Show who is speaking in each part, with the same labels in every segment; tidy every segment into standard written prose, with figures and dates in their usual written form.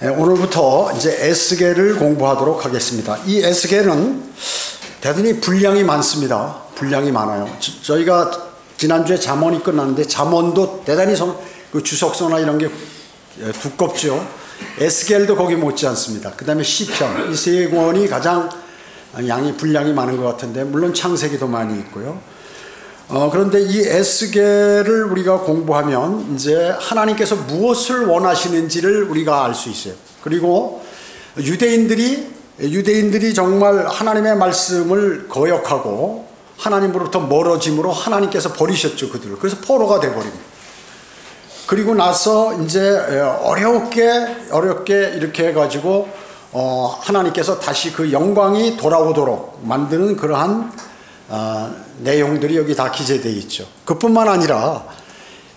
Speaker 1: 오늘부터 이제 에스겔을 공부하도록 하겠습니다. 이 에스겔은 대단히 분량이 많습니다. 분량이 많아요. 저희가 지난주에 잠언이 끝났는데 잠언도 대단히 그 주석서나 이런 게 두껍죠. 에스겔도 거기 못지 않습니다. 그 다음에 시편, 이 세 권이 가장 분량이 많은 것 같은데, 물론 창세기도 많이 있고요. 그런데 이 에스겔을 우리가 공부하면 이제 하나님께서 무엇을 원하시는지를 우리가 알 수 있어요. 그리고 유대인들이 정말 하나님의 말씀을 거역하고 하나님으로부터 멀어짐으로 하나님께서 버리셨죠, 그들을. 그래서 포로가 돼버립니다. 그리고 나서 이제 어렵게 이렇게 해가지고 하나님께서 다시 그 영광이 돌아오도록 만드는 그러한 내용들이 여기 다 기재되어 있죠. 그뿐만 아니라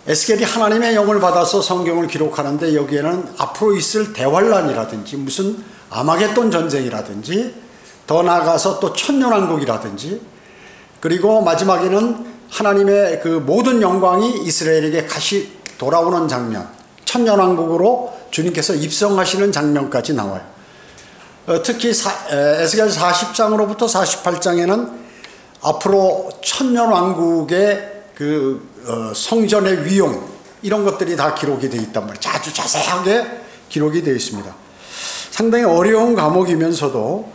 Speaker 1: 에스겔이 하나님의 영을 받아서 성경을 기록하는데, 여기에는 앞으로 있을 대환란이라든지 무슨 아마겟돈 전쟁이라든지 더 나아가서 또 천년왕국이라든지, 그리고 마지막에는 하나님의 그 모든 영광이 이스라엘에게 다시 돌아오는 장면, 천년왕국으로 주님께서 입성하시는 장면까지 나와요. 특히 에스겔 40장으로부터 48장에는 앞으로 천년왕국의 그 성전의 위용, 이런 것들이 다 기록이 되어 있단 말이에요. 아주 자세하게 기록이 되어 있습니다. 상당히 어려운 과목이면서도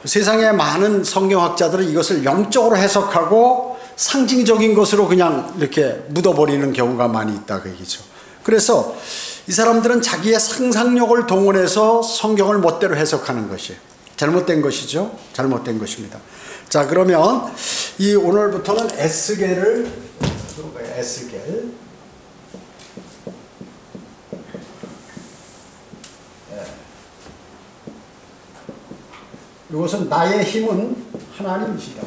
Speaker 1: 세상의 많은 성경학자들은 이것을 영적으로 해석하고 상징적인 것으로 그냥 이렇게 묻어버리는 경우가 많이 있다, 그 얘기죠. 그래서 이 사람들은 자기의 상상력을 동원해서 성경을 멋대로 해석하는 것이 잘못된 것이죠. 잘못된 것입니다. 자, 그러면 오늘부터는 에스겔. 이것은 나의 힘은 하나님이시다.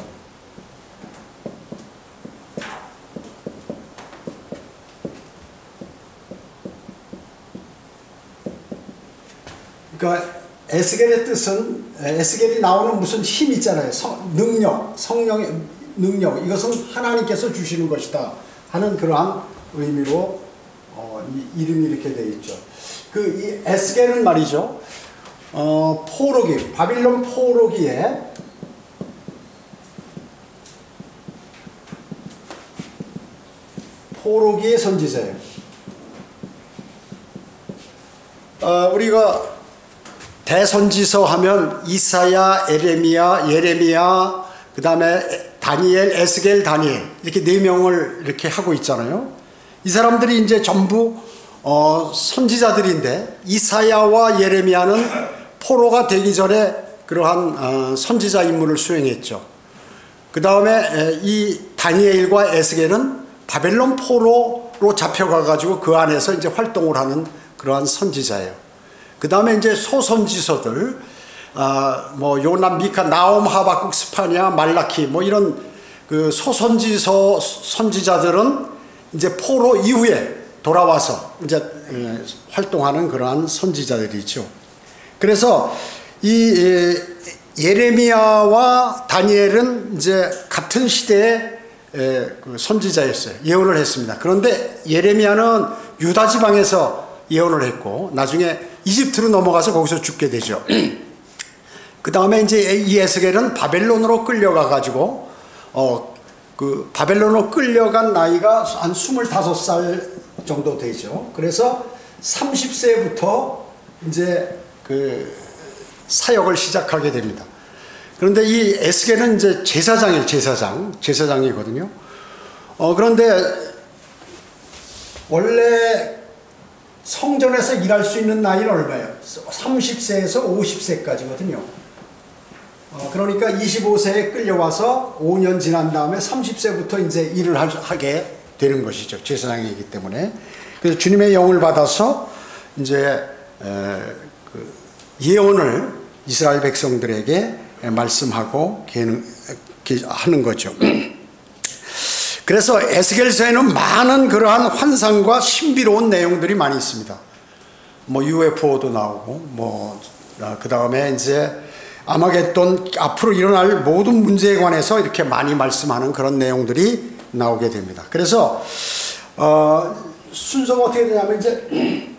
Speaker 1: 그러니까 에스겔의 뜻은, 에스겔이 나오는 무슨 힘 있잖아요. 능력, 성령의 능력, 이것은 하나님께서 주시는 것이다 하는 그러한 의미로 이름이 이렇게 되어 있죠. 이 에스겔은 말이죠, 포로기, 바빌론 포로기의 선지자예요. 우리가 대선지서 하면 이사야, 예레미야, 그 다음에 다니엘, 에스겔, 다니엘, 이렇게 네 명을 이렇게 하고 있잖아요. 이 사람들이 이제 전부 선지자들인데, 이사야와 예레미야는 포로가 되기 전에 그러한 선지자 임무를 수행했죠. 그 다음에 이 다니엘과 에스겔은 바벨론 포로로 잡혀가가지고 그 안에서 이제 활동을 하는 그러한 선지자예요. 그 다음에 이제 소선지서들, 요나, 미카, 나홈, 하박국, 스파냐, 말라키, 이런 그 선지자들은 이제 포로 이후에 돌아와서 이제 활동하는 그러한 선지자들이죠. 그래서 이 예레미야와 다니엘은 이제 같은 시대의 그 선지자였어요. 예언을 했습니다. 그런데 예레미야는 유다 지방에서 예언을 했고, 나중에 이집트로 넘어가서 거기서 죽게 되죠. 그 다음에 이제 이 에스겔은 바벨론으로 끌려가가지고, 바벨론으로 끌려간 나이가 한 25살 정도 되죠. 그래서 30세부터 이제 그 사역을 시작하게 됩니다. 그런데 이 에스겔은 이제 제사장이거든요. 그런데 원래 성전에서 일할 수 있는 나이는 얼마예요? 30세에서 50세까지거든요. 그러니까 25세에 끌려와서 5년 지난 다음에 30세부터 이제 일을 하게 되는 것이죠. 제사장이기 때문에. 그래서 주님의 영을 받아서 이제 그 예언을 이스라엘 백성들에게 말씀하고 하는 거죠. 그래서 에스겔서에는 많은 그러한 환상과 신비로운 내용들이 많이 있습니다. UFO도 나오고, 그 다음에 이제 아마겟돈, 앞으로 일어날 모든 문제에 관해서 이렇게 많이 말씀하는 그런 내용들이 나오게 됩니다. 그래서 순서가 어떻게 되냐면, 이제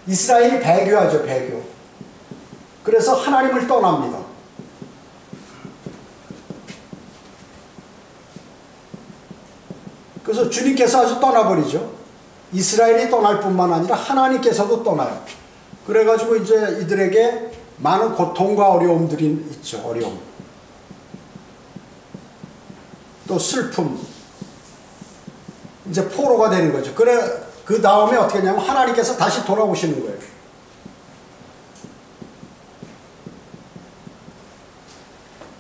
Speaker 1: 이스라엘이 배교하죠, 배교. 그래서 하나님을 떠납니다. 그래서 주님께서 아주 떠나버리죠. 이스라엘이 떠날 뿐만 아니라 하나님께서도 떠나요. 그래가지고 이제 이들에게 많은 고통과 어려움들이 있죠. 어려움. 또 슬픔. 이제 포로가 되는 거죠. 그 다음에 어떻게 하냐면 하나님께서 다시 돌아오시는 거예요.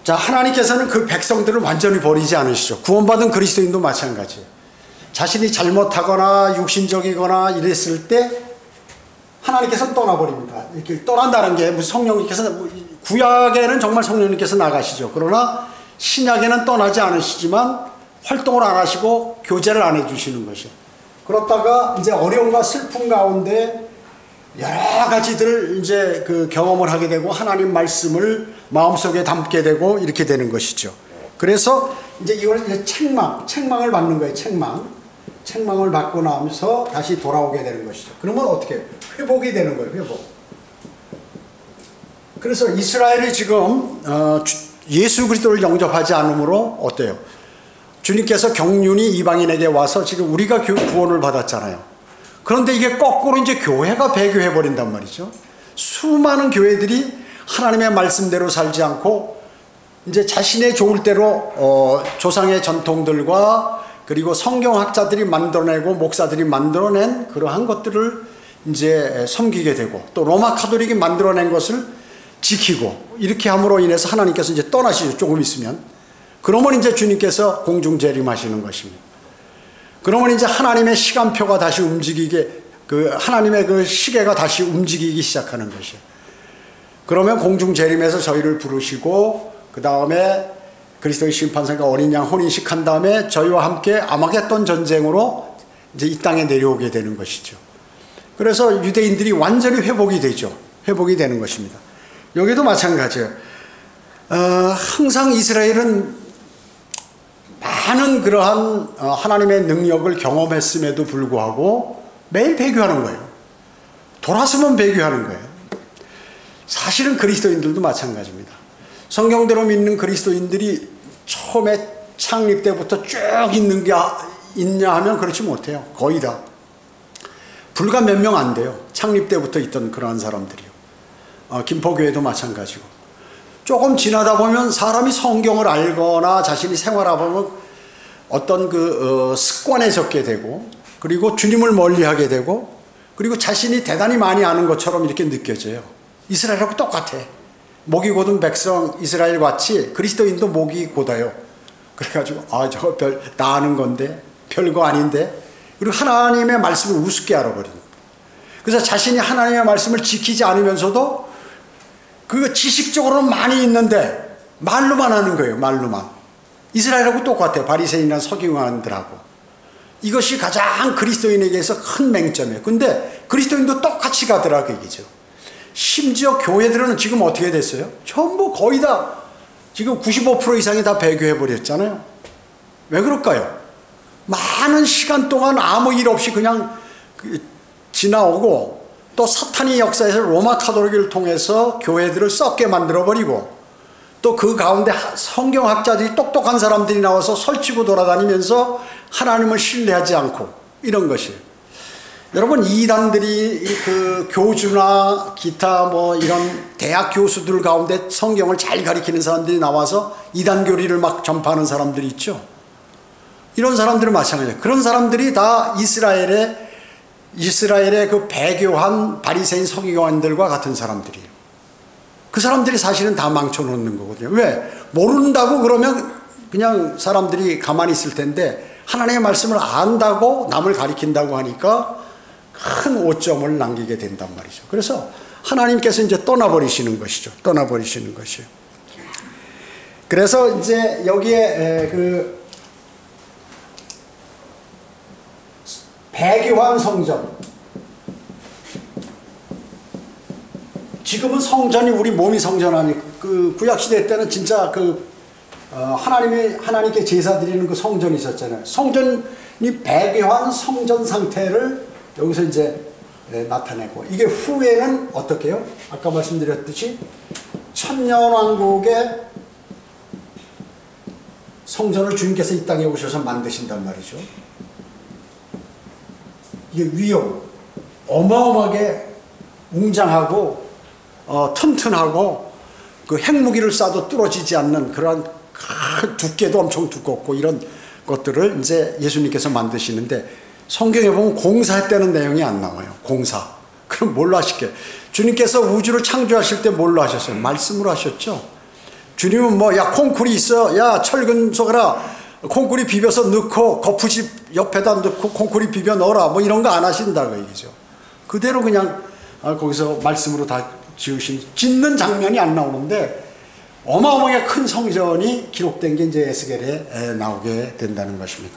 Speaker 1: 자, 하나님께서는 그 백성들을 완전히 버리지 않으시죠. 구원받은 그리스도인도 마찬가지예요. 자신이 잘못하거나 육신적이거나 이랬을 때 하나님께서 떠나버립니다. 이렇게 떠난다는 게 무슨 성령님께서, 구약에는 정말 성령님께서 나가시죠. 그러나 신약에는 떠나지 않으시지만 활동을 안 하시고 교제를 안 해주시는 것이죠. 그렇다가 이제 어려움과 슬픔 가운데 여러 가지들을 이제 그 경험을 하게 되고 하나님 말씀을 마음속에 담게 되고 이렇게 되는 것이죠. 그래서 이제 이걸 이제 책망을 받는 거예요. 책망을 받고 나면서 다시 돌아오게 되는 것이죠. 그러면 어떻게? 회복이 되는 거예요. 회복. 그래서 이스라엘이 지금 예수 그리스도를 영접하지 않으므로 어때요? 주님께서 경륜이 이방인에게 와서 지금 우리가 구원을 받았잖아요. 그런데 이게 거꾸로 이제 교회가 배교해 버린단 말이죠. 수많은 교회들이 하나님의 말씀대로 살지 않고 이제 자신의 좋을 대로 조상의 전통들과 그리고 성경학자들이 만들어내고 목사들이 만들어낸 그러한 것들을 이제 섬기게 되고 또 로마 카톨릭이 만들어낸 것을 지키고 이렇게 함으로 인해서 하나님께서 이제 떠나시죠. 조금 있으면. 그러면 이제 주님께서 공중 재림하시는 것입니다. 그러면 이제 하나님의 시간표가 다시 하나님의 그 시계가 다시 움직이기 시작하는 것이에요. 그러면 공중 재림에서 저희를 부르시고 그 다음에 그리스도의 심판상과 어린 양 혼인식 한 다음에 저희와 함께 아마겟돈 전쟁으로 이제 이 땅에 내려오게 되는 것이죠. 그래서 유대인들이 완전히 회복이 되죠. 회복이 되는 것입니다. 여기도 마찬가지예요. 항상 이스라엘은 많은 그러한 하나님의 능력을 경험했음에도 불구하고 매일 배교하는 거예요. 돌아서면 배교하는 거예요. 사실은 그리스도인들도 마찬가지입니다. 성경대로 믿는 그리스도인들이 처음에 창립 때부터 쭉 있는 게 있냐 하면 그렇지 못해요. 거의 다. 불과 몇 명 안 돼요. 창립 때부터 있던 그러한 사람들이요. 김포교회도 마찬가지고. 조금 지나다 보면 사람이 성경을 알거나 자신이 생활하다 보면 어떤 습관에 젖게 되고 그리고 주님을 멀리하게 되고 그리고 자신이 대단히 많이 아는 것처럼 이렇게 느껴져요. 이스라엘하고 똑같아. 목이 곧은 백성 이스라엘 같이 그리스도인도 목이 곧아요. 그래가지고 저거 나 아는 건데 별거 아닌데 그리고 하나님의 말씀을 우습게 알아버리는 거예요. 그래서 자신이 하나님의 말씀을 지키지 않으면서도 그 지식적으로는 많이 있는데 말로만 하는 거예요. 말로만. 이스라엘하고 똑같아요. 바리새인이나 서기관들하고. 이것이 가장 그리스도인에게서 큰 맹점이에요. 근데 그리스도인도 똑같이 가더라고 얘기죠. 심지어 교회들은 지금 어떻게 됐어요? 전부 거의 다 지금 95% 이상이 다 배교해버렸잖아요. 왜 그럴까요? 많은 시간 동안 아무 일 없이 그냥 지나오고 또 사탄이 역사에서 로마 카톨릭을 통해서 교회들을 썩게 만들어버리고 또 그 가운데 성경학자들이 똑똑한 사람들이 나와서 설치고 돌아다니면서 하나님을 신뢰하지 않고 이런 것이에요. 여러분 이단들이 그 교주나 기타 뭐 이런 대학 교수들 가운데 성경을 잘 가리키는 사람들이 나와서 이단 교리를 막 전파하는 사람들이 있죠. 이런 사람들은 마찬가지예요. 그런 사람들이 다 이스라엘의 그 배교한 바리새인 서기관들과 같은 사람들이에요. 그 사람들이 사실은 다 망쳐놓는 거거든요. 왜? 모른다고 그러면 그냥 사람들이 가만히 있을 텐데 하나님의 말씀을 안다고 남을 가리킨다고 하니까 큰 오점을 남기게 된단 말이죠. 그래서 하나님께서 이제 떠나버리시는 것이죠. 떠나버리시는 것이에요. 그래서 이제 여기에 그 배교한 성전. 지금은 성전이 우리 몸이 성전 아니 그 구약 시대 때는 진짜 하나님께 제사 드리는 그 성전이 있었잖아요. 성전이 배교한 성전 상태를 여기서 이제 나타내고, 이게 후에는 어떻게 해요? 아까 말씀드렸듯이 천년왕국의 성전을 주님께서 이 땅에 오셔서 만드신단 말이죠. 이게 위용, 어마어마하게 웅장하고 튼튼하고 그 핵무기를 쏴도 뚫어지지 않는 그러한 두께도 엄청 두껍고 이런 것들을 이제 예수님께서 만드시는데, 성경에 보면 공사했다는 내용이 안 나와요. 공사. 그럼 뭘로 하실게요? 주님께서 우주를 창조하실 때 뭘로 하셨어요? 말씀으로 하셨죠. 주님은 뭐, 야, 콩쿨이 있어. 야, 철근 쏘가라. 콩쿨이 비벼서 넣고, 거푸집 옆에다 넣고, 콩쿨이 비벼 넣어라. 뭐 이런 거 안 하신다고 얘기죠. 그대로 그냥 거기서 말씀으로 다 짓는 장면이 안 나오는데, 어마어마하게 큰 성전이 기록된 게 이제 에스겔에 나오게 된다는 것입니다.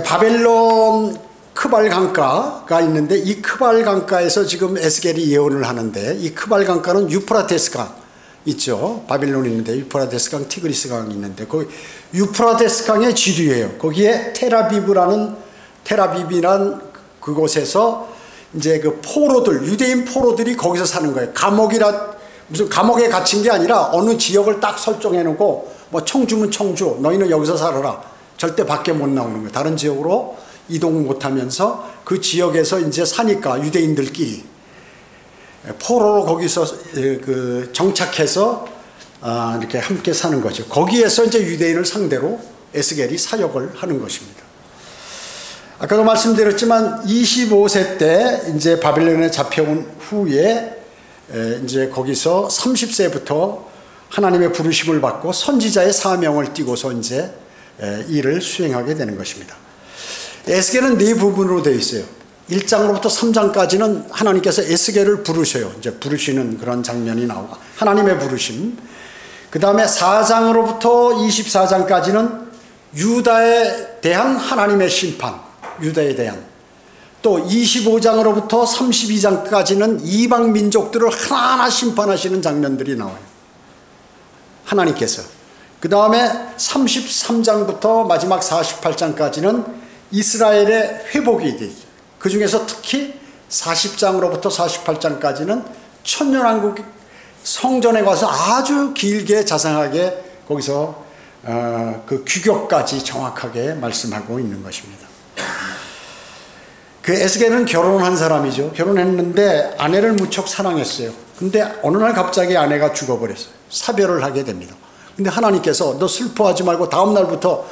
Speaker 1: 바벨론 크발 강가가 있는데, 이 크발 강가에서 지금 에스겔이 예언을 하는데, 이 크발 강가는 유프라테스 강 있죠. 바빌론이 있는데 유프라테스 강, 티그리스 강이 있는데, 거기 유프라테스 강의 지류예요. 거기에 테라비브라는 그곳에서 이제 그 포로들, 유대인 포로들이 거기서 사는 거예요. 무슨 감옥에 갇힌 게 아니라 어느 지역을 딱 설정해 놓고, 뭐 청주면 청주, 너희는 여기서 살아라. 절대 밖에 못 나오는 거예요. 다른 지역으로 이동 못 하면서 그 지역에서 이제 사니까 유대인들끼리 포로로 거기서 그 정착해서 이렇게 함께 사는 거죠. 거기에서 이제 유대인을 상대로 에스겔이 사역을 하는 것입니다. 아까도 말씀드렸지만 25세 때 이제 바벨론에 잡혀온 후에 이제 거기서 30세부터 하나님의 부르심을 받고 선지자의 사명을 띠고서 이제 일을 수행하게 되는 것입니다. 에스겔은 네 부분으로 되어 있어요. 1장으로부터 3장까지는 하나님께서 에스겔을 부르셔요. 이제 부르시는 그런 장면이 나오고, 하나님의 부르심. 그 다음에 4장으로부터 24장까지는 유다에 대한 하나님의 심판, 유다에 대한. 또 25장으로부터 32장까지는 이방 민족들을 하나하나 심판하시는 장면들이 나와요. 하나님께서. 그 다음에 33장부터 마지막 48장까지는 이스라엘의 회복이 되죠. 그 중에서 특히 40장으로부터 48장까지는 천년왕국 성전에 가서 아주 길게 자상하게 거기서 그 규격까지 정확하게 말씀하고 있는 것입니다. 그 에스겔은 결혼한 사람이죠. 결혼했는데 아내를 무척 사랑했어요. 근데 어느 날 갑자기 아내가 죽어버렸어요. 사별을 하게 됩니다. 근데 하나님께서 너 슬퍼하지 말고 다음 날부터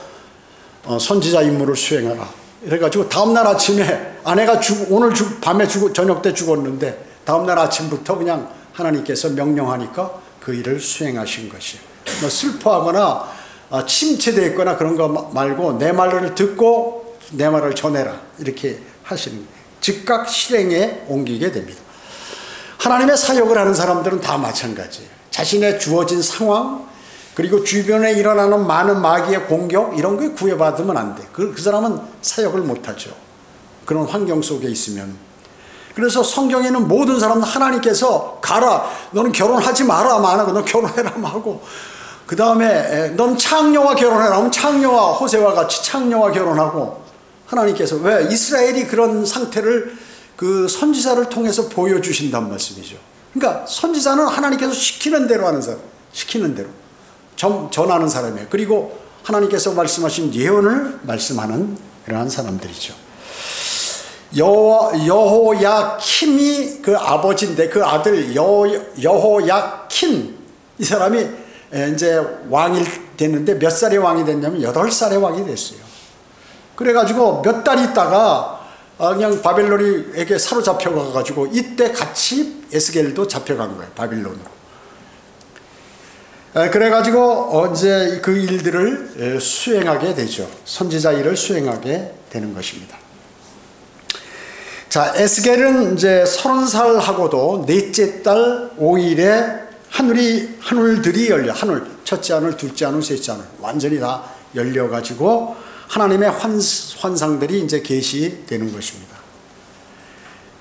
Speaker 1: 선지자 임무를 수행하라. 이래가지고 다음 날 아침에 아내가 오늘 밤에 저녁 때 죽었는데 다음 날 아침부터 그냥 하나님께서 명령하니까 그 일을 수행하신 것이에요. 너 슬퍼하거나 침체되어 있거나 그런 거 말고 내 말을 듣고 내 말을 전해라. 이렇게 하시는 거예요. 즉각 실행에 옮기게 됩니다. 하나님의 사역을 하는 사람들은 다 마찬가지예요. 자신의 주어진 상황, 그리고 주변에 일어나는 많은 마귀의 공격, 이런 게 구애받으면 안 돼. 그 사람은 사역을 못하죠. 그런 환경 속에 있으면. 그래서 성경에는 모든 사람은 하나님께서 가라, 너는 결혼하지 마라 안 하고 너 결혼해라 하고, 그 다음에 넌 창녀와 결혼해라 하면 창녀와 호세와 같이 창녀와 결혼하고, 하나님께서 왜 이스라엘이 그런 상태를 그 선지자를 통해서 보여주신단 말씀이죠. 그러니까 선지자는 하나님께서 시키는 대로 하는 사람, 시키는 대로 전하는 사람이에요. 그리고 하나님께서 말씀하신 예언을 말씀하는 그러한 사람들이죠. 여호야킴이 그 아버지인데 그 아들 여호야킨, 이 사람이 이제 왕이 됐는데 몇 살의 왕이 됐냐면 8살의 왕이 됐어요. 그래가지고 몇 달 있다가 그냥 바벨론에게 사로잡혀 가가지고 이때 같이 에스겔도 잡혀간 거예요. 바빌론으로. 그래가지고 이제 그 일들을 수행하게 되죠. 선지자 일을 수행하게 되는 것입니다. 자, 에스겔은 이제 30살 하고도 넷째 달 5일에 하늘들이 열려, 첫째 하늘, 둘째 하늘, 셋째 하늘 완전히 다 열려가지고 하나님의 환상들이 이제 계시되는 것입니다.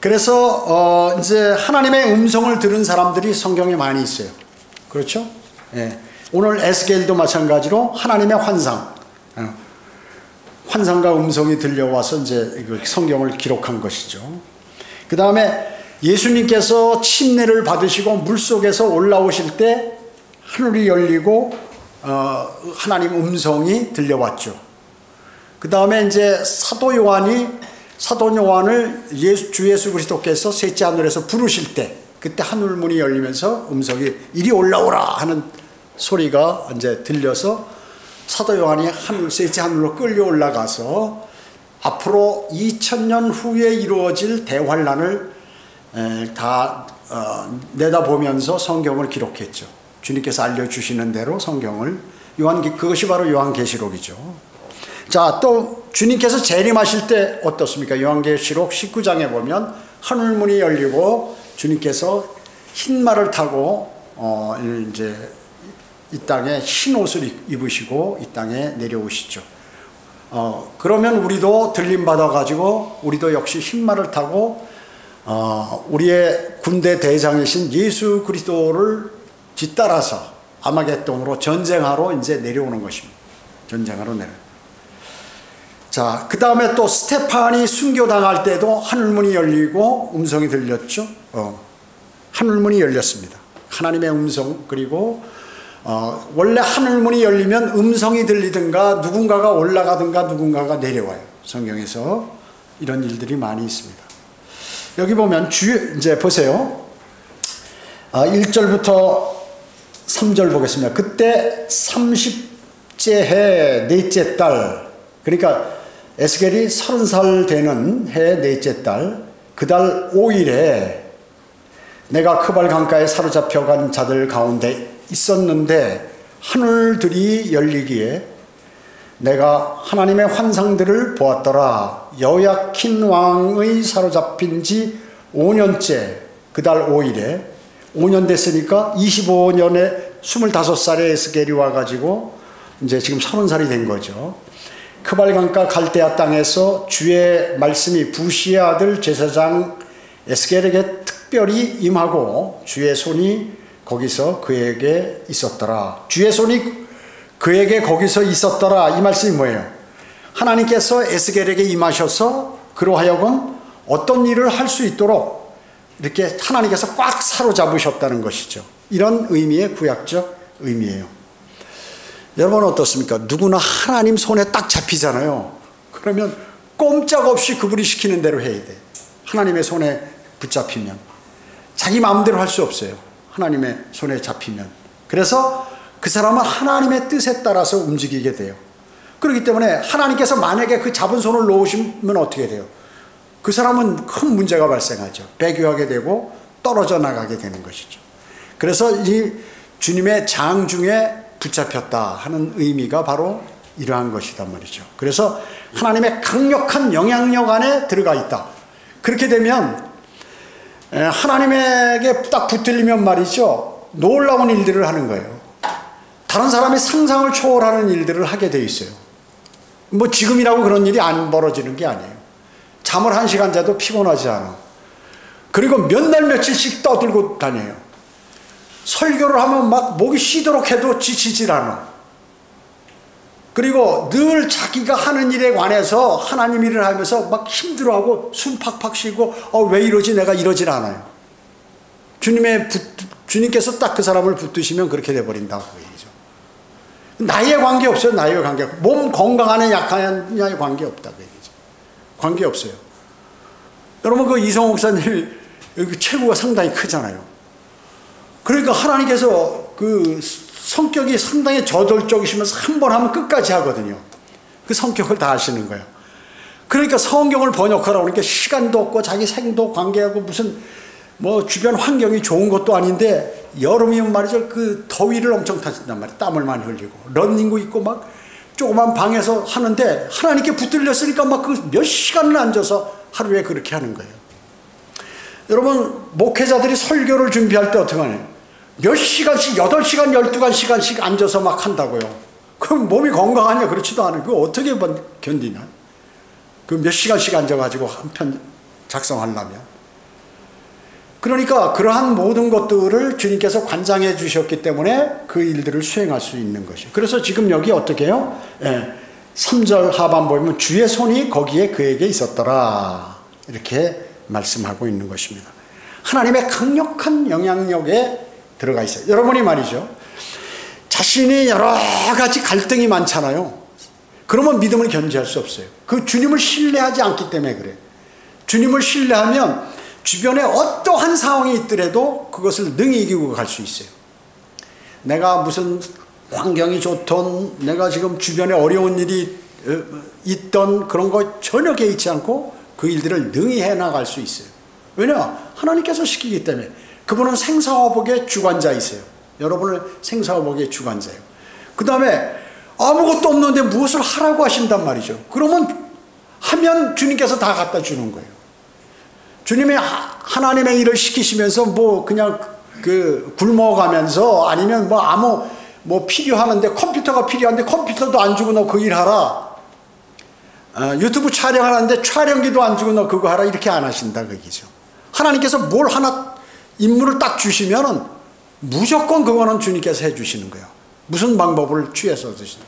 Speaker 1: 그래서 이제 하나님의 음성을 들은 사람들이 성경에 많이 있어요. 그렇죠? 예. 오늘 에스겔도 마찬가지로 하나님의 환상, 환상과 음성이 들려와서 이제 성경을 기록한 것이죠. 그 다음에 예수님께서 침례를 받으시고 물속에서 올라오실 때 하늘이 열리고 하나님 음성이 들려왔죠. 그 다음에 이제 사도 요한을 주 예수 그리스도께서 셋째 하늘에서 부르실 때 그때 하늘문이 열리면서 음성이 이리 올라오라 하는 소리가 이제 들려서 사도 요한이 셋째 하늘로 끌려 올라가서 앞으로 2000년 후에 이루어질 대환란을 다 내다보면서 성경을 기록했죠. 주님께서 알려주시는 대로 성경을 그것이 바로 요한계시록이죠. 자, 또 주님께서 재림하실 때 어떻습니까? 요한계시록 19장에 보면 하늘문이 열리고 주님께서 흰 말을 타고 이제 이 땅에 흰 옷을 입으시고 이 땅에 내려오시죠. 그러면 우리도 들림 받아가지고 우리도 역시 흰 말을 타고 우리의 군대 대장이신 예수 그리스도를 뒤따라서 아마겟돈으로 전쟁하러 이제 내려오는 것입니다. 전쟁하러 내려. 자, 그 다음에 또 스테판이 순교당할 때도 하늘문이 열리고 음성이 들렸죠. 하늘문이 열렸습니다. 하나님의 음성. 그리고 원래 하늘문이 열리면 음성이 들리든가 누군가가 올라가든가 누군가가 내려와요. 성경에서 이런 일들이 많이 있습니다. 여기 보면 이제 보세요. 1절부터 3절 보겠습니다. 그때 30째 해 넷째 달, 그러니까 에스겔이 30살 되는 해 넷째 달, 그 달 5일에 내가 크발 강가에 사로잡혀간 자들 가운데 있었는데 하늘들이 열리기에 내가 하나님의 환상들을 보았더라. 여야킨 왕의 사로잡힌 지 5년째 그 달 5일에 5년 됐으니까 25년에 25살에 에스겔이 와가지고 이제 지금 30살이 된 거죠. 크발강가 갈대아 땅에서 주의 말씀이 부시의 아들 제사장 에스겔에게 특별히 임하고 주의 손이 거기서 그에게 있었더라. 주의 손이 그에게 거기서 있었더라. 이 말씀이 뭐예요? 하나님께서 에스겔에게 임하셔서 그로 하여금 어떤 일을 할 수 있도록 이렇게 하나님께서 꽉 사로잡으셨다는 것이죠. 이런 의미의 구약적 의미예요. 여러분 어떻습니까? 누구나 하나님 손에 딱 잡히잖아요. 그러면 꼼짝없이 그분이 시키는 대로 해야 돼. 하나님의 손에 붙잡히면 자기 마음대로 할 수 없어요. 하나님의 손에 잡히면. 그래서 그 사람은 하나님의 뜻에 따라서 움직이게 돼요. 그렇기 때문에 하나님께서 만약에 그 잡은 손을 놓으시면 어떻게 돼요? 그 사람은 큰 문제가 발생하죠. 배교하게 되고 떨어져 나가게 되는 것이죠. 그래서 이 주님의 장 중에 붙잡혔다 하는 의미가 바로 이러한 것이단 말이죠. 그래서 하나님의 강력한 영향력 안에 들어가 있다. 그렇게 되면 하나님에게 딱 붙들리면 말이죠, 놀라운 일들을 하는 거예요. 다른 사람의 상상을 초월하는 일들을 하게 돼 있어요. 뭐 지금이라고 그런 일이 안 벌어지는 게 아니에요. 잠을 1시간 자도 피곤하지 않아. 그리고 몇 날 며칠씩 떠들고 다녀요. 설교를 하면 막 목이 쉬도록 해도 지치질 않아. 그리고 늘 자기가 하는 일에 관해서 하나님 일을 하면서 막 힘들어하고 숨 팍팍 쉬고 왜 이러지, 내가 이러질 않아요. 주님께서 딱 그 사람을 붙드시면 그렇게 돼버린다고 얘기죠. 나이에 관계없어요. 나이에 관계없고 몸 건강하냐 약하냐에 관계없다고 얘기죠. 관계없어요. 여러분 그 이성옥 목사님이 체구가 상당히 크잖아요. 그러니까 하나님께서 그 성격이 상당히 저돌적이시면서 한 번 하면 끝까지 하거든요. 그 성격을 다 아시는 거예요. 그러니까 성경을 번역하라고 그러니까 시간도 없고 자기 생도 관계하고 무슨 뭐 주변 환경이 좋은 것도 아닌데 여름이면 말이죠, 그 더위를 엄청 타신단 말이에요. 땀을 많이 흘리고 런닝구 입고 막 조그만 방에서 하는데 하나님께 붙들렸으니까 막 그 몇 시간을 앉아서 하루에 그렇게 하는 거예요. 여러분 목회자들이 설교를 준비할 때 어떻게 하나요? 몇 시간씩 8시간 12시간씩 앉아서 막 한다고요. 그럼 몸이 건강하냐? 그렇지도 않아요. 그거 어떻게 견디나? 그 몇 시간씩 앉아가지고 한 편 작성하려면. 그러니까 그러한 모든 것들을 주님께서 관장해 주셨기 때문에 그 일들을 수행할 수 있는 것이에요. 그래서 지금 여기 어떻게 해요? 3절 하반부에 보면 주의 손이 거기에 그에게 있었더라. 이렇게 말씀하고 있는 것입니다. 하나님의 강력한 영향력에 들어가 있어요. 여러분이 말이죠. 자신이 여러 가지 갈등이 많잖아요. 그러면 믿음을 견지할 수 없어요. 그 주님을 신뢰하지 않기 때문에 그래요. 주님을 신뢰하면 주변에 어떠한 상황이 있더라도 그것을 능히 이기고 갈 수 있어요. 내가 무슨 환경이 좋던, 내가 지금 주변에 어려운 일이 있던 그런 거 전혀 개의치 않고 그 일들을 능히 해나갈 수 있어요. 왜냐? 하나님께서 시키기 때문에. 그분은 생사화복의 주관자이세요. 여러분은 생사화복의 주관자예요. 그 다음에 아무것도 없는데 무엇을 하라고 하신단 말이죠. 그러면 하면 주님께서 다 갖다 주는 거예요. 주님이 하나님의 일을 시키시면서 뭐 그냥 그 굶어가면서 아니면 뭐 필요하는데 컴퓨터가 필요한데 컴퓨터도 안 주고 너 그 일 하라. 유튜브 촬영하는데 촬영기도 안 주고 너 그거 하라. 이렇게 안 하신다 그 얘기죠. 하나님께서 뭘 하나 임무를 딱 주시면은 무조건 그거는 주님께서 해주시는 거예요. 무슨 방법을 취해서 드시는.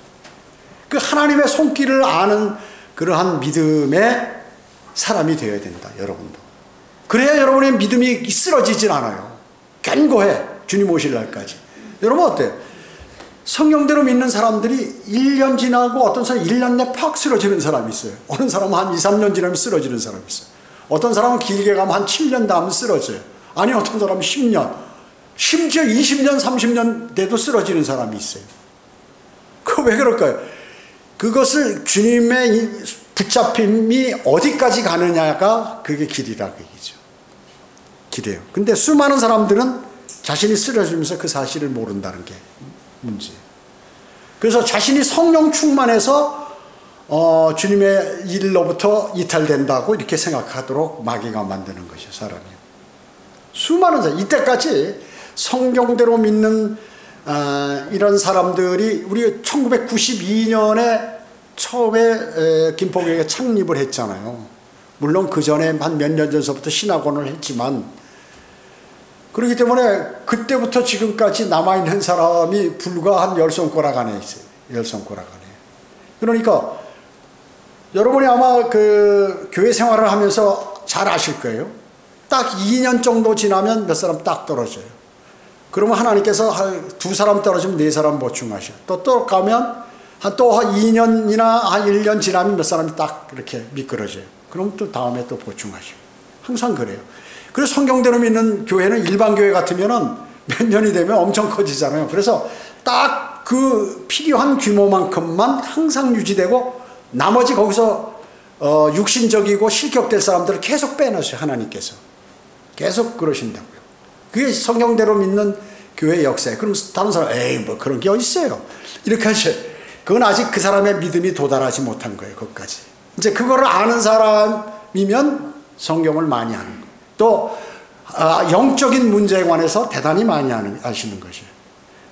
Speaker 1: 그 하나님의 손길을 아는 그러한 믿음의 사람이 되어야 된다. 여러분도. 그래야 여러분의 믿음이 쓰러지진 않아요. 견고해. 주님 오실 날까지. 여러분 어때요? 성령대로 믿는 사람들이 1년 지나고 어떤 사람은 1년 내 팍 쓰러지는 사람이 있어요. 어떤 사람은 한 2, 3년 지나면 쓰러지는 사람이 있어요. 어떤 사람은 길게 가면 한 7년 다음에 쓰러져요. 아니 어떤 사람은 10년, 심지어 20년, 30년 돼도 쓰러지는 사람이 있어요. 그거 왜 그럴까요? 그것을 주님의 붙잡힘이 어디까지 가느냐가 그게 길이라 그 얘기죠. 길이에요. 근데 수많은 사람들은 자신이 쓰러지면서 그 사실을 모른다는 게 문제예요. 그래서 자신이 성령 충만해서 주님의 일로부터 이탈된다고 이렇게 생각하도록 마귀가 만드는 것이에요. 사람이. 수많은 사람, 이때까지 성경대로 믿는 이런 사람들이 우리 1992년에 처음에 김포교회가 창립을 했잖아요. 물론 그 전에 한 몇 년 전서부터 신학원을 했지만 그렇기 때문에 그때부터 지금까지 남아있는 사람이 불과 한 10손가락 안에 있어요. 10손가락 안에. 그러니까 여러분이 아마 그 교회 생활을 하면서 잘 아실 거예요. 딱 2년 정도 지나면 몇 사람 딱 떨어져요. 그러면 하나님께서 한 2사람 떨어지면 4사람 보충하셔. 또 가면 또 한 2년이나 한 1년 지나면 몇 사람이 딱 이렇게 미끄러져요. 그럼 또 다음에 또 보충하셔. 항상 그래요. 그래서 성경대로 믿는 교회는 일반 교회 같으면은 몇 년이 되면 엄청 커지잖아요. 그래서 딱 그 필요한 규모만큼만 항상 유지되고 나머지 거기서 육신적이고 실격될 사람들을 계속 빼놓으셔요. 하나님께서. 계속 그러신다고요. 그게 성경대로 믿는 교회의 역사예요. 그럼 다른 사람 에이 뭐 그런 게 어디 있어요. 이렇게 하셔요. 그건 아직 그 사람의 믿음이 도달하지 못한 거예요. 그것까지. 이제 그거를 아는 사람이면 성경을 많이 아는 거예요. 또 영적인 문제에 관해서 대단히 많이 아시는 것이에요.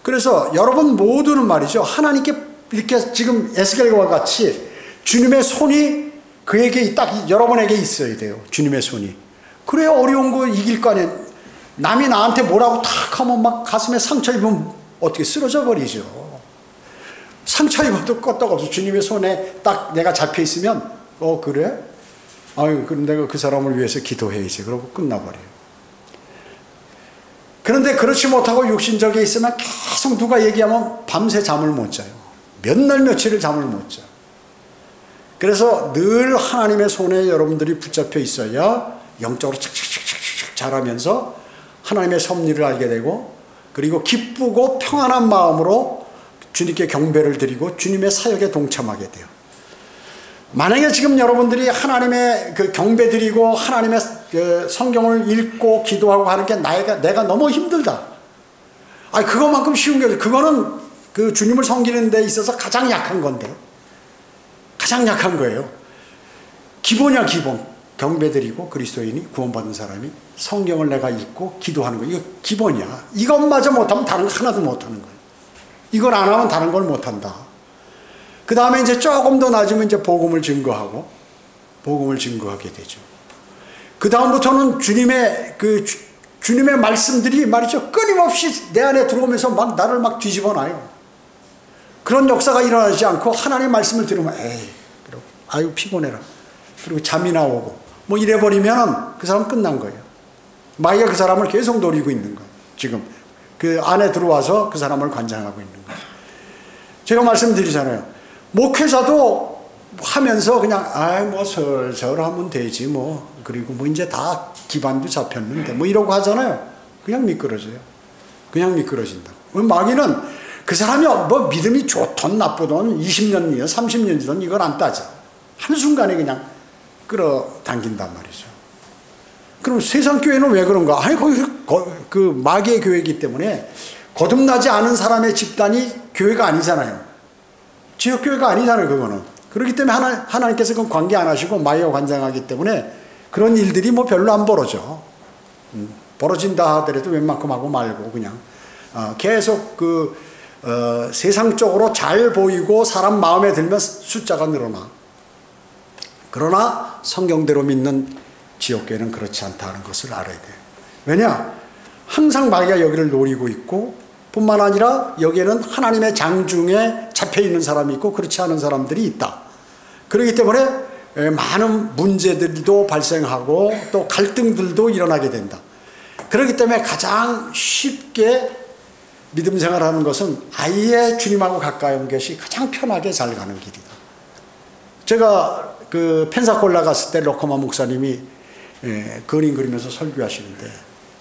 Speaker 1: 그래서 여러분 모두는 말이죠. 하나님께 이렇게 지금 에스겔과 같이 주님의 손이 그에게 딱 여러분에게 있어야 돼요. 주님의 손이. 그래야 어려운 거 이길 거 아니에요. 남이 나한테 뭐라고 탁 하면 막 가슴에 상처 입으면 어떻게 쓰러져 버리죠. 상처 입어도 끄떡없어. 주님의 손에 딱 내가 잡혀 있으면 그래? 아유 그럼 내가 그 사람을 위해서 기도해야지. 그러고 끝나버려요. 그런데 그렇지 못하고 육신적에 있으면 계속 누가 얘기하면 밤새 잠을 못 자요. 몇 날 며칠을 잠을 못 자. 그래서 늘 하나님의 손에 여러분들이 붙잡혀 있어야 영적으로 착착착착 자라면서 하나님의 섭리를 알게 되고 그리고 기쁘고 평안한 마음으로 주님께 경배를 드리고 주님의 사역에 동참하게 돼요. 만약에 지금 여러분들이 하나님의 그 경배 드리고 하나님의 그 성경을 읽고 기도하고 하는 게 내가 너무 힘들다. 그것만큼 쉬운 게 없어요. 그거는 그 주님을 섬기는 데 있어서 가장 약한 건데. 가장 약한 거예요. 기본이야 기본. 경배 드리고 그리스도인이 구원받은 사람이 성경을 내가 읽고 기도하는 거. 이거 기본이야. 이것마저 못하면 다른 거 하나도 못하는 거예요. 이걸 안 하면 다른 걸 못한다. 그 다음에 이제 조금 더 낮으면 이제 복음을 증거하고 복음을 증거하게 되죠. 그 다음부터는 주님의 말씀들이 말이죠. 끊임없이 내 안에 들어오면서 막 나를 막 뒤집어 놔요. 그런 역사가 일어나지 않고 하나님의 말씀을 들으면 에이, 그리고 아유 피곤해라. 그리고 잠이나 오고 뭐 이래버리면 그 사람 끝난 거예요. 마귀가 그 사람을 계속 노리고 있는 거예요. 지금 그 안에 들어와서 그 사람을 관장하고 있는 거예요. 제가 말씀드리잖아요. 목회자도 하면서 그냥 아이 뭐 설설 하면 되지 뭐, 그리고 뭐 이제 다 기반도 잡혔는데 뭐 이러고 하잖아요. 그냥 미끄러져요. 그냥 미끄러진다. 마귀는 그 사람이 뭐 믿음이 좋든 나쁘든 20년이든 30년이든 이걸 안 따져. 한순간에 그냥 끌어당긴단 말이죠. 그럼 세상 교회는 왜 그런가? 아니 거기 그 마귀의 교회이기 때문에 거듭나지 않은 사람의 집단이 교회가 아니잖아요. 지역교회가 아니잖아요. 그거는. 그렇기 때문에 하나님께서 그건 관계 안 하시고 마귀가 관장하기 때문에 그런 일들이 뭐 별로 안 벌어져. 벌어진다 하더라도 웬만큼 하고 말고 그냥 계속 세상적으로 잘 보이고 사람 마음에 들면 숫자가 늘어나. 그러나 성경대로 믿는 지역교회는 그렇지 않다는 것을 알아야 돼요. 왜냐? 항상 마귀가 여기를 노리고 있고 뿐만 아니라 여기에는 하나님의 장중에 잡혀있는 사람이 있고 그렇지 않은 사람들이 있다. 그렇기 때문에 많은 문제들도 발생하고 또 갈등들도 일어나게 된다. 그렇기 때문에 가장 쉽게 믿음 생활하는 것은 아예 주님하고 가까이 온 것이 가장 편하게 잘 가는 길이다. 제가 그 펜사콜라 갔을 때 로커마 목사님이 그림 그리면서 설교하시는데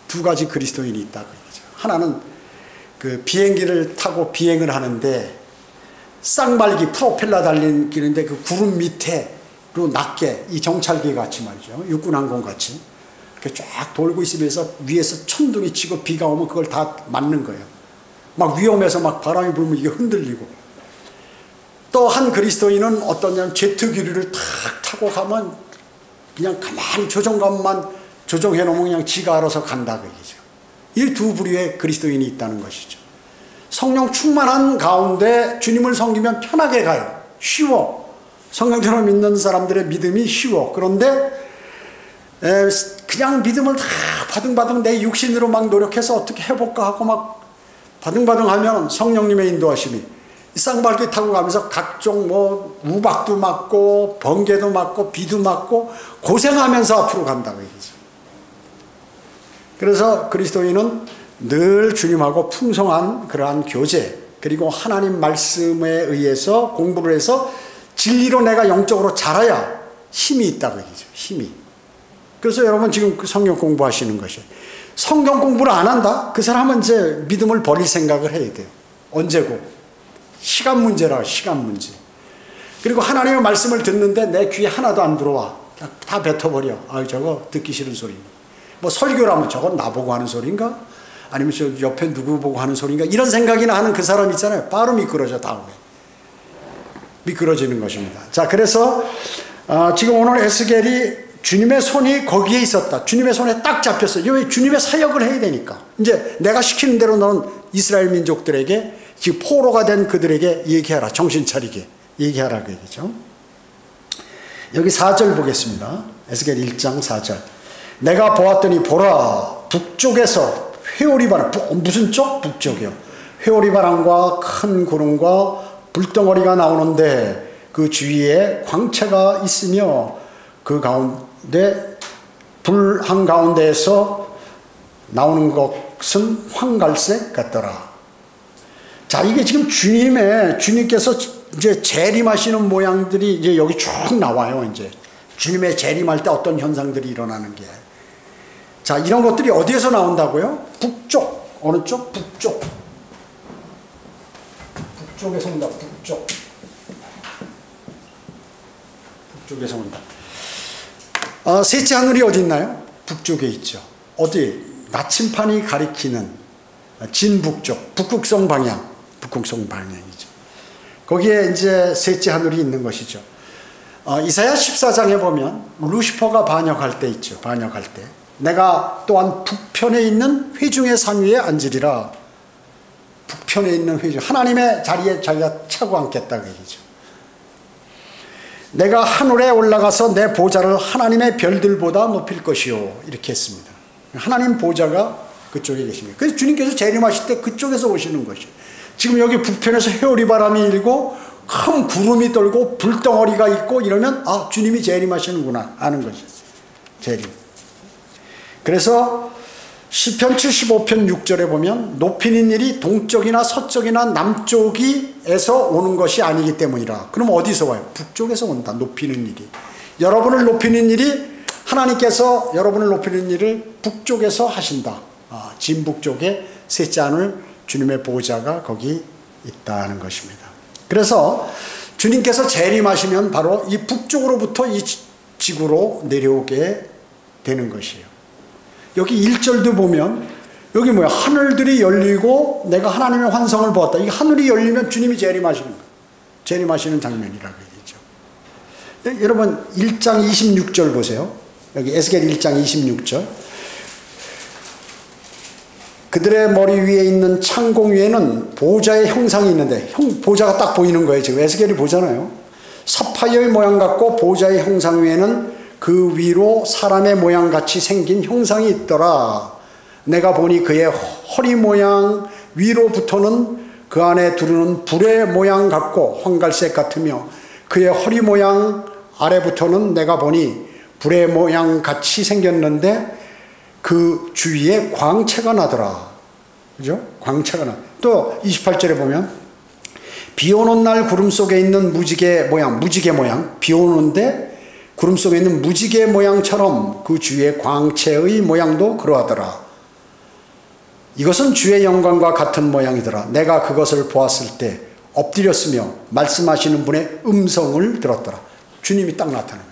Speaker 1: 두 가지 그리스도인이 있다고 얘기죠. 하나는 그 비행기를 타고 비행을 하는데 쌍발기 프로펠러 달린 길인데 그 구름 밑에로 낮게 이 정찰기 같이 말이죠. 육군항공 같이 이렇게 쫙 돌고 있으면서 위에서 천둥이 치고 비가 오면 그걸 다 맞는 거예요. 막 위험해서 막 바람이 불면 이게 흔들리고. 또 한 그리스도인은 어떠냐면 제트기류를 탁 타고 가면 그냥 가만히 조종관만 조종해 놓으면 그냥 지가 알아서 간다고 얘기죠. 이 두 부류의 그리스도인이 있다는 것이죠. 성령 충만한 가운데 주님을 섬기면 편하게 가요. 쉬워. 성령처럼 믿는 사람들의 믿음이 쉬워. 그런데 그냥 믿음을 다 바등바등 내 육신으로 막 노력해서 어떻게 해볼까 하고 막 바등바등 하면 성령님의 인도하심이 쌍발기 타고 가면서 각종 뭐 우박도 맞고 번개도 맞고 비도 맞고 고생하면서 앞으로 간다고 얘기죠. 그래서 그리스도인은 늘 주님하고 풍성한 그러한 교제 그리고 하나님 말씀에 의해서 공부를 해서 진리로 내가 영적으로 자라야 힘이 있다고 얘기죠. 힘이. 그래서 여러분 지금 성경 공부하시는 것이 성경 공부를 안 한다? 그 사람은 이제 믿음을 버릴 생각을 해야 돼요. 언제고? 시간 문제라. 시간 문제. 그리고 하나님의 말씀을 듣는데 내 귀에 하나도 안 들어와. 그냥 다 뱉어버려. 아 저거 듣기 싫은 소리. 뭐 설교라면 저건 나보고 하는 소리인가? 아니면 저 옆에 누구 보고 하는 소리인가? 이런 생각이나 하는 그 사람 있잖아요. 바로 미끄러져 다음에. 미끄러지는 것입니다. 자 그래서 지금 오늘 에스겔이 주님의 손이 거기에 있었다. 주님의 손에 딱 잡혔어요. 왜? 주님의 사역을 해야 되니까. 이제 내가 시키는 대로 너는 이스라엘 민족들에게 지금 포로가 된 그들에게 얘기하라. 정신 차리게 얘기하라 그 얘기죠. 여기 4절 보겠습니다. 에스겔 1장 4절. 내가 보았더니 보라 북쪽에서 회오리바람. 무슨 쪽? 북쪽이요. 회오리바람과 큰 구름과 불덩어리가 나오는데 그 주위에 광채가 있으며 그 가운데 불 한가운데에서 나오는 것은 황갈색 같더라. 자, 이게 지금 주님께서 이제 재림하시는 모양들이 이제 여기 쭉 나와요. 이제 주님의 재림할 때 어떤 현상들이 일어나는 게. 자, 이런 것들이 어디에서 나온다고요? 북쪽. 어느 쪽? 북쪽. 북쪽에서 온다. 북쪽. 북쪽에서 온다. 셋째 하늘이 어디 있나요? 북쪽에 있죠. 어디? 나침판이 가리키는 진북쪽, 북극성 방향, 북극성 방향이죠. 거기에 이제 셋째 하늘이 있는 것이죠. 이사야 14장에 보면 루시퍼가 반역할 때 있죠. 반역할 때. 내가 또한 북편에 있는 회중의 산 위에 앉으리라. 북편에 있는 회중. 하나님의 자리에 자기가 차고 앉겠다고 얘기죠. 내가 하늘에 올라가서 내 보좌를 하나님의 별들보다 높일 것이요. 이렇게 했습니다. 하나님 보좌가 그쪽에 계십니다. 그래서 주님께서 재림하실 때 그쪽에서 오시는 것이에요. 지금 여기 북편에서 회오리 바람이 일고 큰 구름이 떨고 불덩어리가 있고 이러면 아, 주님이 재림하시는구나 아는 거죠. 재림. 그래서 시편 75편 6절에 보면 높이는 일이 동쪽이나 서쪽이나 남쪽에서 오는 것이 아니기 때문이라. 그럼 어디서 와요? 북쪽에서 온다. 높이는 일이. 여러분을 높이는 일이 하나님께서 여러분을 높이는 일을 북쪽에서 하신다. 진북쪽에 셋째 하늘 주님의 보좌가 거기 있다는 것입니다. 그래서 주님께서 재림하시면 바로 이 북쪽으로부터 이 지구로 내려오게 되는 것이에요. 여기 1절도 보면 여기 뭐야? 하늘들이 열리고 내가 하나님의 환상을 보았다. 이 하늘이 열리면 주님이 재림하시는 거예요. 재림하시는 장면이라고 얘기죠. 여러분 1장 26절 보세요. 여기 에스겔 1장 26절. 그들의 머리 위에 있는 창공 위에는 보좌의 형상이 있는데 보좌가 딱 보이는 거예요. 지금 에스겔이 보잖아요. 사파이어의 모양 같고 보좌의 형상 위에는 그 위로 사람의 모양같이 생긴 형상이 있더라. 내가 보니 그의 허리 모양 위로부터는 그 안에 두르는 불의 모양 같고 황갈색 같으며 그의 허리 모양 아래부터는 내가 보니 불의 모양 같이 생겼는데 그 주위에 광채가 나더라. 그죠? 광채가 나. 또 28절에 보면 비 오는 날 구름 속에 있는 무지개 모양, 비 오는데 구름 속에 있는 무지개 모양처럼 그 주위에 광채의 모양도 그러하더라. 이것은 주의 영광과 같은 모양이더라. 내가 그것을 보았을 때 엎드렸으며 말씀하시는 분의 음성을 들었더라. 주님이 딱 나타납니다.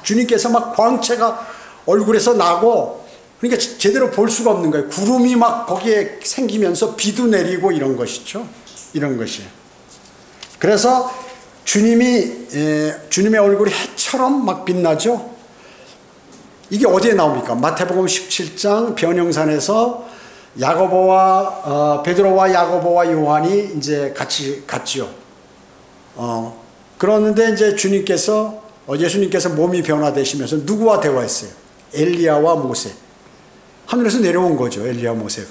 Speaker 1: 주님께서 막 광채가 얼굴에서 나고 그러니까 제대로 볼 수가 없는 거예요. 구름이 막 거기에 생기면서 비도 내리고 이런 것이죠. 이런 것이에요. 그래서 주님의 얼굴이 해처럼 막 빛나죠. 이게 어디에 나옵니까? 마태복음 17장 변형산에서 베드로와 야고보와 요한이 이제 같이 갔죠. 그러는데 이제 예수님께서 몸이 변화되시면서 누구와 대화했어요? 엘리야와 모세. 하늘에서 내려온 거죠. 엘리야 모세가.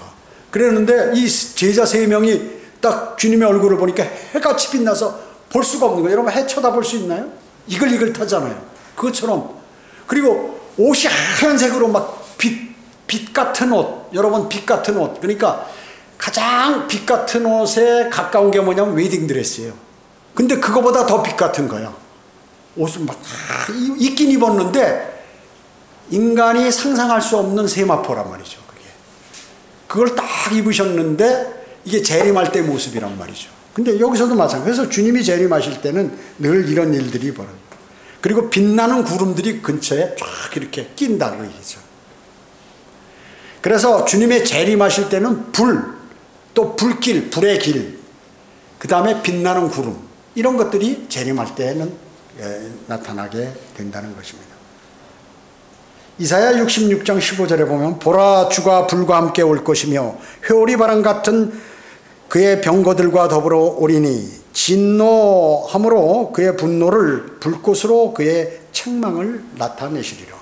Speaker 1: 그랬는데 이 제자 세 명이 딱 주님의 얼굴을 보니까 해같이 빛나서 볼 수가 없는 거예요. 여러분 해 쳐다볼 수 있나요? 이글이글하잖아요. 그것처럼. 그리고 옷이 하얀색으로 막 빛 같은 옷. 여러분 빛 같은 옷. 그러니까 가장 빛 같은 옷에 가까운 게 뭐냐면 웨딩드레스예요. 근데 그거보다 더 빛 같은 거야. 옷을 막 입긴 입었는데 인간이 상상할 수 없는 세마포란 말이죠. 그걸 딱 입으셨는데 이게 재림할 때 모습이란 말이죠. 근데 여기서도 마찬가지예요. 그래서 주님이 재림하실 때는 늘 이런 일들이 벌어져요. 그리고 빛나는 구름들이 근처에 쫙 이렇게 낀다고 얘기죠. 그래서 주님의 재림하실 때는 또 불길, 불의 길, 그 다음에 빛나는 구름, 이런 것들이 재림할 때는 나타나게 된다는 것입니다. 이사야 66장 15절에 보면 보라 주가 불과 함께 올 것이며 회오리 바람 같은 그의 병거들과 더불어 오리니 진노함으로 그의 분노를 불꽃으로 그의 책망을 나타내시리라.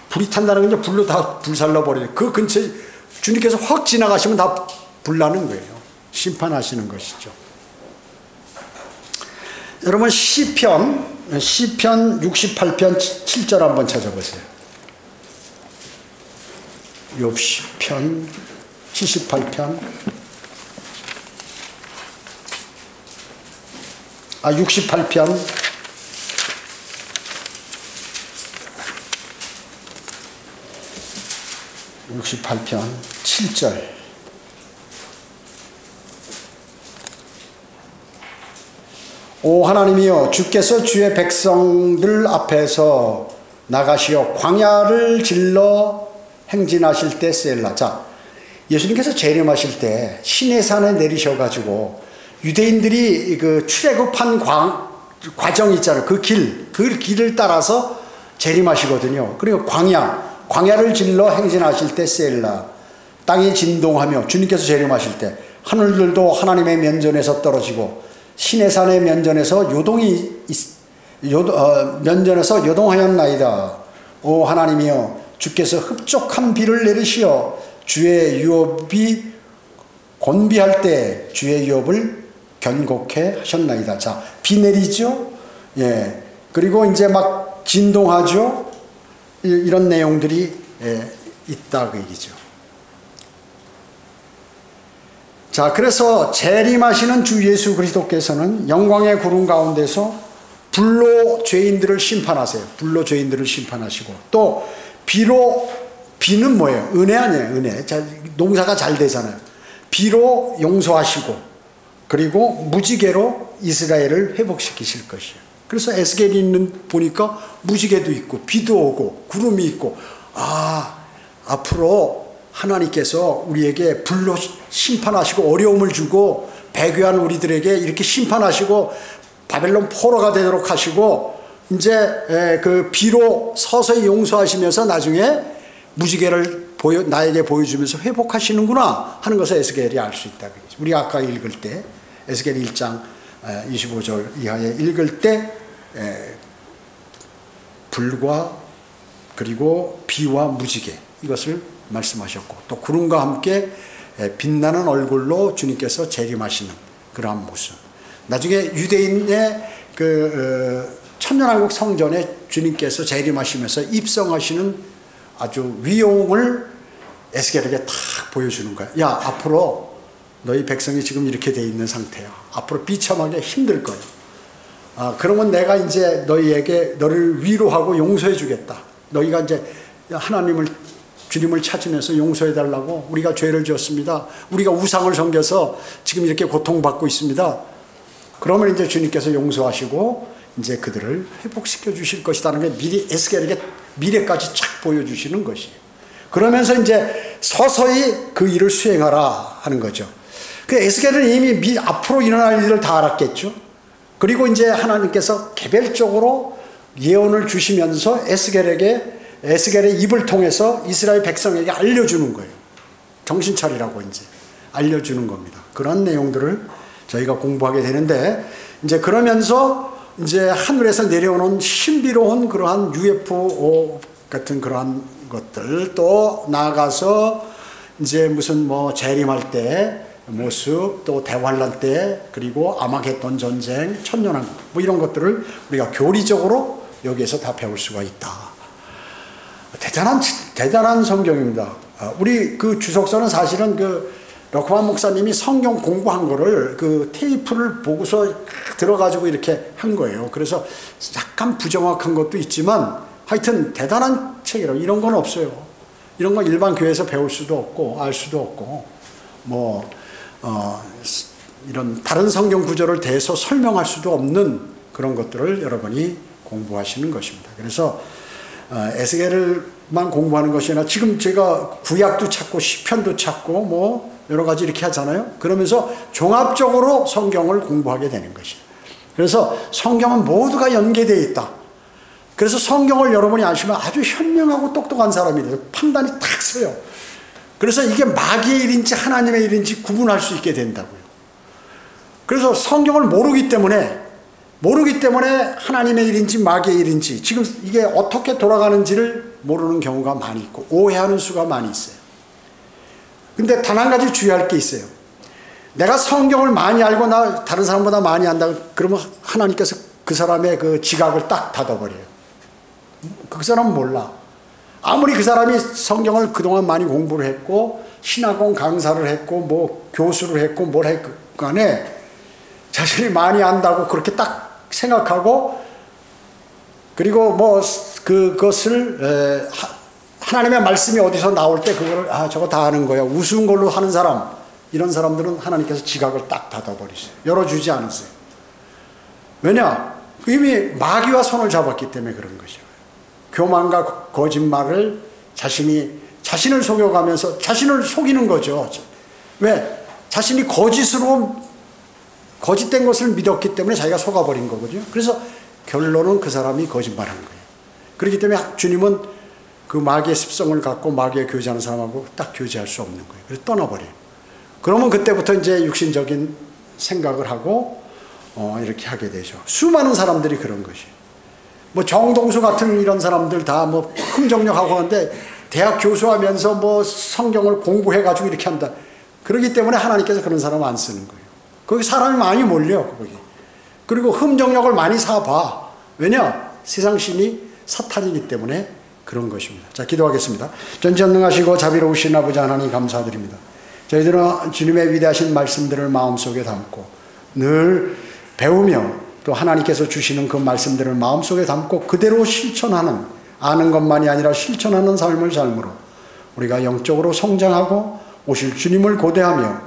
Speaker 1: 불이 탄다는 건 불로 다 불살라 버리는 그 근처에 주님께서 확 지나가시면 다 불나는 거예요. 심판하시는 것이죠. 여러분 시편 68편 7절 한번 찾아보세요. 욥시편 68편 68편 7절 오 하나님이여 주께서 주의 백성들 앞에서 나가시어 광야를 질러 행진하실 때 셀라. 자, 예수님께서 재림하실 때 시내산에 내리셔가지고 유대인들이 그 출애굽한 과정이 있잖아요. 그 길을 따라서 재림하시거든요. 그리고 광야를 질러 행진하실 때 셀라. 땅이 진동하며 주님께서 재림하실 때 하늘들도 하나님의 면전에서 떨어지고 시내산의 면전에서 요동하였나이다. 오 하나님이여 주께서 흡족한 비를 내리시어 주의 유업이 곤비할 때 주의 유업을 견고케 하셨나이다. 자, 비 내리죠. 예. 그리고 이제 막 진동하죠. 이런 내용들이 있다 그 얘기죠. 자, 그래서 재림하시는 주 예수 그리스도께서는 영광의 구름 가운데서 불로 죄인들을 심판하세요. 불로 죄인들을 심판하시고, 또 비로, 비는 뭐예요? 은혜 아니에요, 은혜. 자, 농사가 잘 되잖아요. 비로 용서하시고, 그리고 무지개로 이스라엘을 회복시키실 것이에요. 그래서 에스겔이 있는 보니까 무지개도 있고 비도 오고 구름이 있고, 아, 앞으로 하나님께서 우리에게 불로 심판하시고 어려움을 주고 배교한 우리들에게 이렇게 심판하시고 바벨론 포로가 되도록 하시고, 이제 그 비로 서서히 용서하시면서 나중에 무지개를 나에게 보여주면서 회복하시는구나 하는 것을 에스겔이 알 수 있다. 우리가 아까 읽을 때 에스겔 1장 25절 이하에 읽을 때 불과 그리고 비와 무지개 이것을 말씀하셨고, 또 구름과 함께 빛나는 얼굴로 주님께서 재림하시는 그러한 모습. 나중에 유대인의 그 천년왕국 성전에 주님께서 재림하시면서 입성하시는 아주 위용을 에스겔에게 탁 보여주는 거야. 야, 앞으로 너희 백성이 지금 이렇게 돼 있는 상태야. 앞으로 비참하게 힘들 거야. 그러면 내가 이제 너희에게 너를 위로하고 용서해 주겠다. 너희가 이제 하나님을, 주님을 찾으면서 용서해 달라고, 우리가 죄를 지었습니다. 우리가 우상을 섬겨서 지금 이렇게 고통받고 있습니다. 그러면 이제 주님께서 용서하시고 이제 그들을 회복시켜 주실 것이라는 게 미리 에스겔에게 미래까지 쫙 보여주시는 것이에요. 그러면서 이제 서서히 그 일을 수행하라 하는 거죠. 그 에스겔은 이미 앞으로 일어날 일을 다 알았겠죠. 그리고 이제 하나님께서 개별적으로 예언을 주시면서 에스겔의 입을 통해서 이스라엘 백성에게 알려주는 거예요. 정신 차리라고 이제 알려주는 겁니다. 그런 내용들을 저희가 공부하게 되는데, 이제 그러면서 이제 하늘에서 내려오는 신비로운 그러한 UFO 같은 그러한 것들, 또 나아가서 이제 무슨 뭐 재림할 때 모습, 또 대환란 때, 그리고 아마겟돈 전쟁, 천년왕국 뭐 이런 것들을 우리가 교리적으로 여기에서 다 배울 수가 있다. 대단한 성경입니다. 우리 그 주석서는 사실은 그 러크만 목사님이 성경 공부한 거를 그 테이프를 보고서 들어가지고 이렇게 한 거예요. 그래서 약간 부정확한 것도 있지만 하여튼 대단한 책이라고. 이런 건 없어요. 이런 건 일반 교회에서 배울 수도 없고 알 수도 없고, 뭐 이런 다른 성경 구절을 대해서 설명할 수도 없는 그런 것들을 여러분이 공부하시는 것입니다. 그래서 에스겔만 공부하는 것이 아니라 지금 제가 구약도 찾고 시편도 찾고 뭐 여러 가지 이렇게 하잖아요. 그러면서 종합적으로 성경을 공부하게 되는 것이에요. 그래서 성경은 모두가 연계되어 있다. 그래서 성경을 여러분이 아시면 아주 현명하고 똑똑한 사람이 돼요. 판단이 탁 서요. 그래서 이게 마귀의 일인지 하나님의 일인지 구분할 수 있게 된다고요. 그래서 성경을 모르기 때문에 하나님의 일인지 마귀의 일인지, 지금 이게 어떻게 돌아가는지를 모르는 경우가 많이 있고 오해하는 수가 많이 있어요. 근데 단 한 가지 주의할 게 있어요. 내가 성경을 많이 알고 나 다른 사람보다 많이 안다 그러면 하나님께서 그 사람의 그 지각을 딱 닫아버려요. 그 사람은 몰라. 아무리 그 사람이 성경을 그동안 많이 공부를 했고 신학원 강사를 했고 뭐 교수를 했고 뭘 했고 간에 자신이 많이 안다고 그렇게 딱 생각하고, 그리고 뭐 그것을 하나님의 말씀이 어디서 나올 때 그걸 저거 다 아는 거야 우스운 걸로 하는 사람, 이런 사람들은 하나님께서 지각을 딱 닫아버리세요. 열어주지 않으세요. 왜냐? 이미 마귀와 손을 잡았기 때문에 그런 것이죠. 교만과 거짓말을 자신을 속여가면서 자신을 속이는 거죠. 왜? 자신이 거짓된 것을 믿었기 때문에 자기가 속아버린 거거든요. 그래서 결론은 그 사람이 거짓말한 거예요. 그렇기 때문에 주님은 그 마귀의 습성을 갖고 마귀의 교제하는 사람하고 딱 교제할 수 없는 거예요. 그래서 떠나버려요. 그러면 그때부터 이제 육신적인 생각을 하고 이렇게 하게 되죠. 수많은 사람들이 그런 것이에요. 뭐 정동수 같은 이런 사람들 다 뭐 흥정력하고 하는데 대학 교수하면서 뭐 성경을 공부해가지고 이렇게 한다. 그렇기 때문에 하나님께서 그런 사람 안 쓰는 거예요. 거기 사람이 많이 몰려, 거기. 그리고 흠정력을 많이 사봐. 왜냐? 세상 신이 사탄이기 때문에 그런 것입니다. 자, 기도하겠습니다. 전지전능하시고 자비로우신 아버지 하나님 감사드립니다. 저희들은 주님의 위대하신 말씀들을 마음속에 담고 늘 배우며 또 하나님께서 주시는 그 말씀들을 마음속에 담고 그대로 실천하는, 아는 것만이 아니라 실천하는 삶을 삶으로 우리가 영적으로 성장하고 오실 주님을 고대하며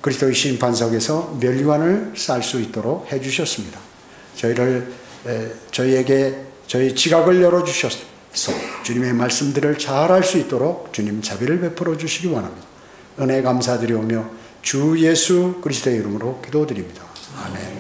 Speaker 1: 그리스도의 심판석에서 멸류관을 쌀 수 있도록 해주셨습니다. 저희에게 저희 지각을 열어주셔서 주님의 말씀들을 잘 알 수 있도록 주님 자비를 베풀어 주시기 원합니다. 은혜 감사드리오며 주 예수 그리스도의 이름으로 기도드립니다. 아멘.